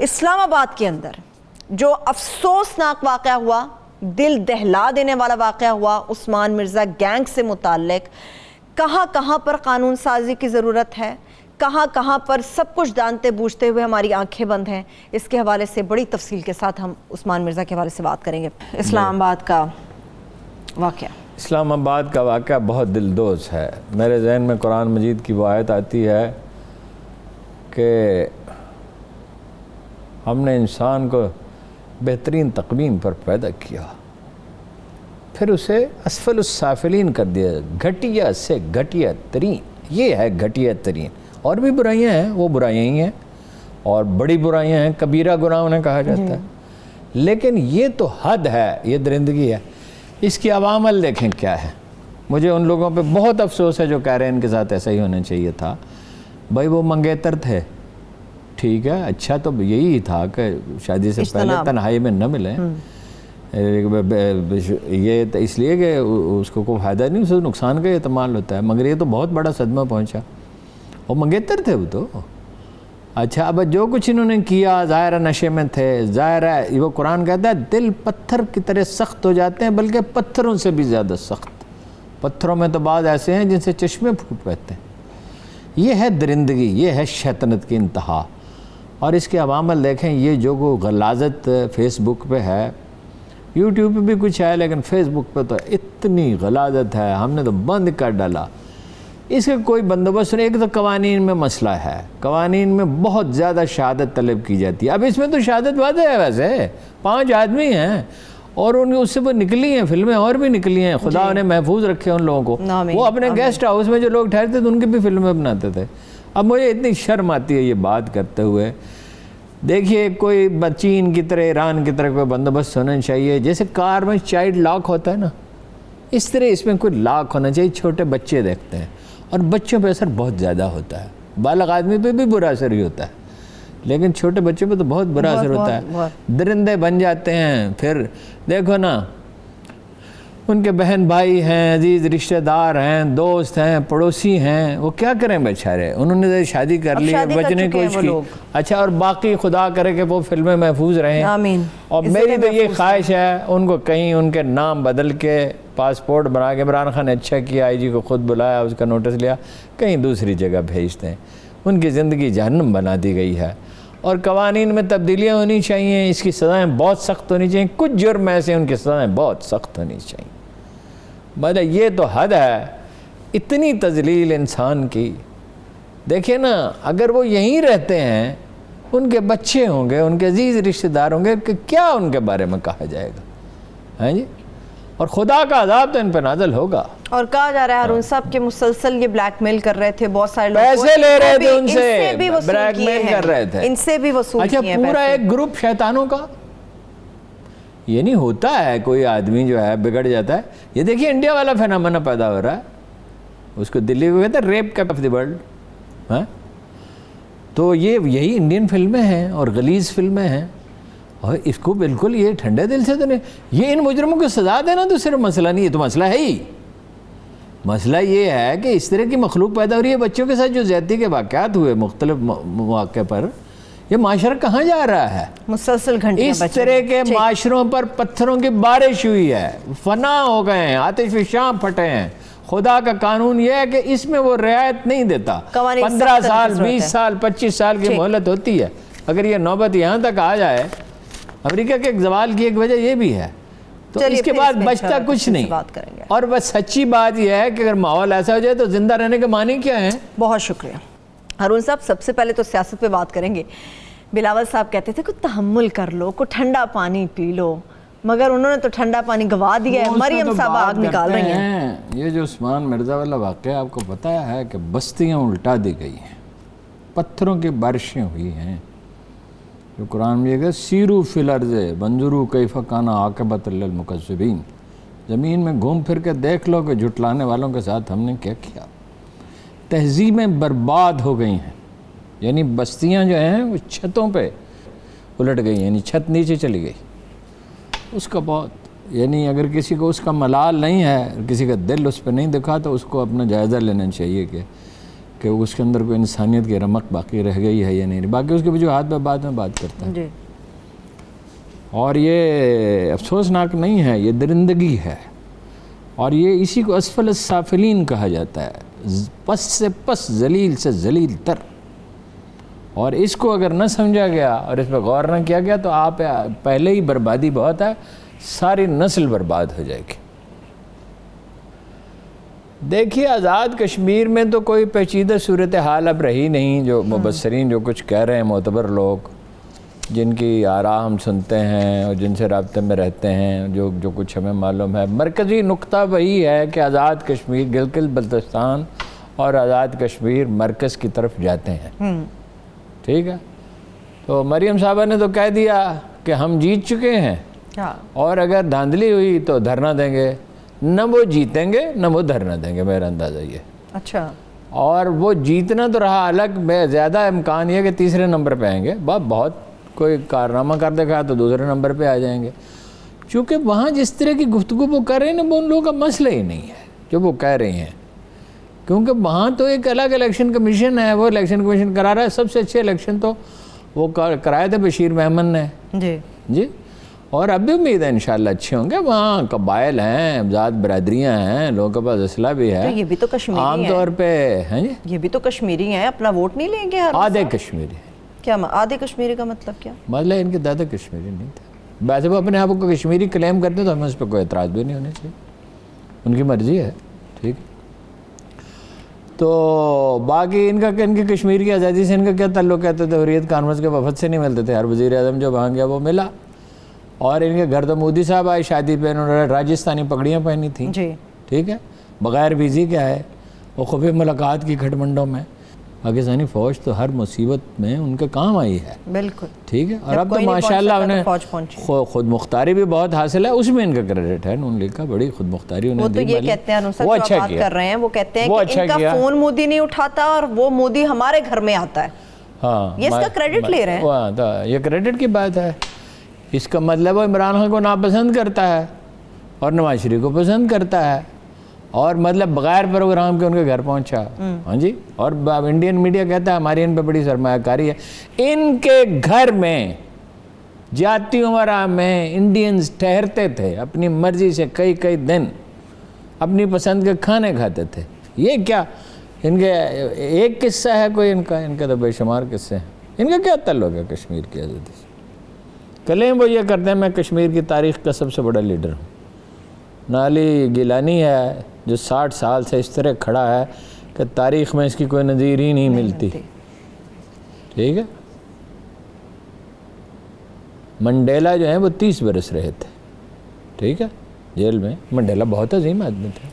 اسلام آباد کے اندر جو افسوسناک واقعہ ہوا، دل دہلا دینے والا واقعہ ہوا عثمان مرزا گینگ سے متعلق، کہاں کہاں پر قانون سازی کی ضرورت ہے، کہاں کہاں پر سب کچھ جانتے بوجھتے ہوئے ہماری آنکھیں بند ہیں، اس کے حوالے سے بڑی تفصیل کے ساتھ ہم عثمان مرزا کے حوالے سے بات کریں گے۔ اسلام آباد کا واقعہ، اسلام آباد کا واقعہ بہت دلدوز ہے۔ میرے ذہن میں قرآن مجید کی وہ آیت آتی ہے کہ ہم نے انسان کو بہترین تقویم پر پیدا کیا، پھر اسے اسفل السافلین کر دیا، گھٹیا سے گھٹیا ترین۔ یہ ہے گھٹیا ترین، اور بھی برائیاں ہیں، وہ برائیاں ہی ہیں، اور بڑی برائیاں ہیں، کبیرہ گناہ انہیں کہا جاتا ہے، لیکن یہ تو حد ہے، یہ درندگی ہے۔ اس کی عوامل دیکھیں کیا ہے۔ مجھے ان لوگوں پہ بہت افسوس ہے جو کہہ رہے ہیں ان کے ساتھ ایسا ہی ہونا چاہیے تھا۔ بھائی وہ منگیتر تھے، ٹھیک ہے، اچھا تو یہی تھا کہ شادی سے پہلے تنہائی میں نہ ملیں، یہ اس لیے کہ اس کو کوئی فائدہ نہیں، اس کو نقصان کا احتمال ہوتا ہے، مگر یہ تو بہت بڑا صدمہ پہنچا۔ وہ منگیتر تھے وہ تو، اچھا اب جو کچھ انہوں نے کیا ظاہر نشے میں تھے، ظاہر ہے وہ قرآن کہتا ہے دل پتھر کی طرح سخت ہو جاتے ہیں، بلکہ پتھروں سے بھی زیادہ سخت۔ پتھروں میں تو بعض ایسے ہیں جن سے چشمے پھوٹ پڑتے ہیں۔ یہ ہے درندگی، یہ ہے شیطنت کی انتہا۔ اور اس کے عوامل دیکھیں، یہ جو غلاظت فیس بک پہ ہے، یوٹیوب پہ بھی کچھ ہے، لیکن فیس بک پہ تو اتنی غلاظت ہے، ہم نے تو بند کر ڈالا۔ اس کا کوئی بندوبست نہیں۔ ایک تو قوانین میں مسئلہ ہے، قوانین میں بہت زیادہ شہادت طلب کی جاتی ہے۔ اب اس میں تو شہادت واضح ہے، ویسے 5 آدمی ہیں اور اس سے وہ نکلی ہیں فلمیں، اور بھی نکلی ہیں، خدا انہیں محفوظ رکھے ان لوگوں کو۔ وہ اپنے گیسٹ ہاؤس میں جو لوگ ٹھہرتے تھے ان کی بھی فلمیں بناتے تھے۔ اب مجھے اتنی شرم آتی ہے یہ بات کرتے ہوئے۔ دیکھیے کوئی چین کی طرح، ایران کی طرح کوئی بندوبست ہونا چاہیے، جیسے کار میں چائلڈ لاک ہوتا ہے نا، اس طرح اس میں کوئی لاک ہونا چاہیے۔ چھوٹے بچے دیکھتے ہیں اور بچوں پہ اثر بہت زیادہ ہوتا ہے، بالغ آدمی پہ بھی برا اثر ہی ہوتا ہے، لیکن چھوٹے بچوں پہ تو بہت برا اثر ہوتا ہے، درندے بن جاتے ہیں۔ پھر دیکھو نا، ان کے بہن بھائی ہیں، عزیز رشتہ دار ہیں، دوست ہیں، پڑوسی ہیں، وہ کیا کریں بیچارے؟ انہوں نے شادی کر لی، بچنے کی کوشش کی، اچھا، اور باقی خدا کرے کہ وہ فلمیں محفوظ رہیں۔ آمین۔ اور میری تو یہ خواہش ہے ان کو کہیں ان کے نام بدل کے پاسپورٹ بنا کے، عمران خان نے اچھا کیا، آئی جی کو خود بلایا، اس کا نوٹس لیا، کہیں دوسری جگہ بھیج دیں۔ ان کی زندگی جہنم بنا دی گئی ہے، اور قوانین میں تبدیلیاں ہونی چاہیے، اس کی سزائیں بہت سخت ہونی چاہیے، کچھ جرم ایسے ان کی سزائیں بہت سخت ہونی چاہیے۔ مطلب یہ تو حد ہے، اتنی تذلیل انسان کی۔ دیکھیں نا، اگر وہ یہیں رہتے ہیں، ان کے بچے ہوں گے، ان کے عزیز رشتہ دار ہوں گے، کہ کیا ان کے بارے میں کہا جائے گا؟ ہیں جی، اور خدا کا عذاب تو ان پہ نازل ہوگا۔ اور کہا جا رہا ہے ہارون صاحب کہ مسلسل یہ بلیک میل کر رہے تھے، بہت سارے لوگ پیسے لے رہے تھے ان سے، بلیک میل کر رہے تھے، ان سے بھی وصول کیے ہیں۔ اچھا، پورا ایک گروپ شیطانوں کا، یہ نہیں ہوتا ہے کوئی آدمی جو ہے بگڑ جاتا ہے۔ یہ دیکھیے انڈیا والا فینامنا پیدا ہو رہا ہے، اس کو دلی کو کہتے ہیں rape cap of the world. تو یہی انڈین فلمیں ہیں اور غلیظ فلمیں ہیں، اور اس کو بالکل یہ ٹھنڈے دل سے تو نہیں، یہ ان مجرموں کو سزا دینا تو صرف مسئلہ نہیں، یہ تو مسئلہ ہے ہی۔ مسئلہ یہ ہے کہ اس طرح کی مخلوق پیدا ہو رہی ہے، بچوں کے ساتھ جو زیادتی کے واقعات ہوئے مختلف مواقع پر، یہ معاشرہ کہاں جا رہا ہے؟ مسلسل گھنٹیاں اس طرح کے معاشروں پر پتھروں کی بارش ہوئی ہے، فنا ہو گئے ہیں، آتش فشاں پھٹے ہیں۔ خدا کا قانون یہ ہے کہ اس میں وہ رعایت نہیں دیتا۔ 15 سال، 20 سال، 25 سال کی مہلت ہوتی ہے۔ اگر یہ نوبت یہاں تک آ جائے، امریکہ کے زوال کی ایک وجہ یہ بھی ہے، تو اس کے بعد بچتا کچھ نہیں۔ اور بس سچی بات یہ ہے کہ اگر ماحول ایسا ہو جائے تو زندہ رہنے کے معنی کیا ہیں؟ بہت شکریہ ہارون صاحب۔ سب سے پہلے تو سیاست پہ بات کریں گے۔ بلاول صاحب کہتے تھے کہ تحمل کر لو، کو ٹھنڈا پانی پی لو، مگر انہوں نے تو ٹھنڈا پانی گوا دیا ہے۔ مریم صاحب آگ نکال رہی ہیں۔ یہ جو عثمان مرزا والا واقعہ آپ کو پتہ ہے کہ بستیاں الٹا دی گئی ہیں، پتھروں کی بارشیں ہوئی ہیں، جو قرآن میں یہ کہ سیرو فی الارض وانظروا کیف کان عاقبۃ للمکذبین، زمین میں گھوم پھر کے دیکھ لو کہ جھٹلانے والوں کے ساتھ ہم نے کیا کیا۔ تہذیبیں برباد ہو گئی ہیں، یعنی بستیاں جو ہیں وہ چھتوں پہ الٹ گئی، یعنی چھت نیچے چلی گئی۔ اس کا بہت، یعنی اگر کسی کو اس کا ملال نہیں ہے، کسی کا دل اس پہ نہیں دکھا، تو اس کو اپنا جائزہ لینا چاہیے کہ کہ اس کے اندر کوئی انسانیت کی رمق باقی رہ گئی ہے یا نہیں. باقی اس کے وجوہات پہ بعد میں بات کرتے ہیں. جی. اور یہ افسوسناک نہیں ہے، یہ درندگی ہے، اور یہ اسی کو اسفل السافلین کہا جاتا ہے، پس سے پس، ذلیل سے ذلیل تر. اور اس کو اگر نہ سمجھا گیا اور اس پہ غور نہ کیا گیا تو آپ پہلے ہی بربادی بہت ہے، ساری نسل برباد ہو جائے گی. دیکھیے آزاد کشمیر میں تو کوئی پیچیدہ صورتحال اب رہی نہیں. جو مبصرین جو کچھ کہہ رہے ہیں، معتبر لوگ جن کی آراء ہم سنتے ہیں اور جن سے رابطے میں رہتے ہیں، جو کچھ ہمیں معلوم ہے، مرکزی نقطہ وہی ہے کہ آزاد کشمیر، گلگت بلتستان اور آزاد کشمیر مرکز کی طرف جاتے ہیں. ٹھیک ہے. تو مریم صاحبہ نے تو کہہ دیا کہ ہم جیت چکے ہیں، اور اگر دھاندلی ہوئی تو دھرنا دیں گے. نہ وہ جیتیں گے نہ وہ دھرنا دیں گے، میرا اندازہ یہ. اچھا. اور وہ جیتنا تو رہا الگ، میں زیادہ امکان یہ کہ تیسرے نمبر پہ آئیں گے. بہت کوئی کارنامہ کر دکھا تو دوسرے نمبر پہ آ جائیں گے. چونکہ وہاں جس طرح کی گفتگو وہ کر رہے ہیں نا، وہ ان لوگوں کا مسئلہ ہی نہیں ہے جو وہ کہہ رہے ہیں. کیونکہ وہاں تو ایک الگ الیکشن کمیشن ہے، وہ الیکشن کمیشن کرا رہا ہے. سب سے اچھے الیکشن تو وہ کرائے تھے بشیر محمد نے. جی. اور اب بھی امید ہے انشاءاللہ اچھے ہوں گے. وہاں قبائل ہیں، ذات برادریاں ہیں، لوگوں کے پاس اسلحہ بھی ہے. یہ بھی تو کشمیری عام طور پہ ہیں. یہ بھی تو کشمیری ہیں، اپنا ووٹ نہیں لیں گے. آدھے کشمیری. کیا آدھے کشمیری کا مطلب کیا؟ مطلب ان کے دادا کشمیری نہیں تھے. ویسے وہ اپنے آپ کو کشمیری کلیم کرتے ہیں تو ہمیں اس پہ کوئی اعتراض بھی نہیں ہونا چاہیے، ان کی مرضی ہے. ٹھیک. تو باقی ان کی کشمیر کی آزادی سے ان کا کیا تعلق؟ کہتے تھے حریت کانفرنس کے وفد سے نہیں ملتے تھے. ہر وزیر اعظم جو وہاں گیا وہ ملا. اور ان کے گھر تو مودی صاحب آئے شادی پہ، انہوں نے راجستھانی پگڑیاں پہنی تھیں. جی. ٹھیک ہے. بغیر ویزی کیا ہے، وہ خفیہ ملاقات کی کھٹمنڈوں میں. پاکستانی فوج تو ہر مصیبت میں ان کے کام آئی ہے. بالکل. ٹھیک ہے. اور اب تو ماشاءاللہ انہیں خود مختاری بھی بہت حاصل ہے. اس میں ان کا کریڈٹ ہے، نون لیگ کا. بڑی خود مختاری انہیں دی. وہ تو یہ کہتے ہیں وہ اچھا کر رہے ہیں، وہ کہتے ہیں کہ ان کا فون مودی نہیں اٹھاتا اور وہ مودی ہمارے گھر میں آتا ہے. ہاں، یہ اس کا کریڈٹ لے رہے ہیں. یہ کریڈٹ کی بات ہے. اس کا مطلب وہ عمران خان کو ناپسند کرتا ہے اور نواز شریف کو پسند کرتا ہے، اور مطلب بغیر پروگرام کے ان کے گھر پہنچا. ہاں جی. اور انڈین میڈیا کہتا ہے ہماری ان پہ بڑی سرمایہ کاری ہے. ان کے گھر میں جاتی عمرہ میں انڈینز ٹھہرتے تھے اپنی مرضی سے، کئی دن اپنی پسند کے کھانے کھاتے تھے. یہ کیا ان کے ایک قصہ ہے کوئی؟ ان کا تو بے شمار قصے ہیں. ان کا کیا تعلق ہے کشمیر کی آزادی سے؟ کلیم وہ یہ کرتے ہیں میں کشمیر کی تاریخ کا سب سے بڑا لیڈر ہوں. نالی گیلانی ہے جو 60 سال سے اس طرح کھڑا ہے کہ تاریخ میں اس کی کوئی نظیر ہی نہیں ملتی. ٹھیک ہے. منڈیلا جو ہیں وہ 30 برس رہے تھے. ٹھیک ہے. جیل میں. منڈیلا بہت عظیم آدمی تھے.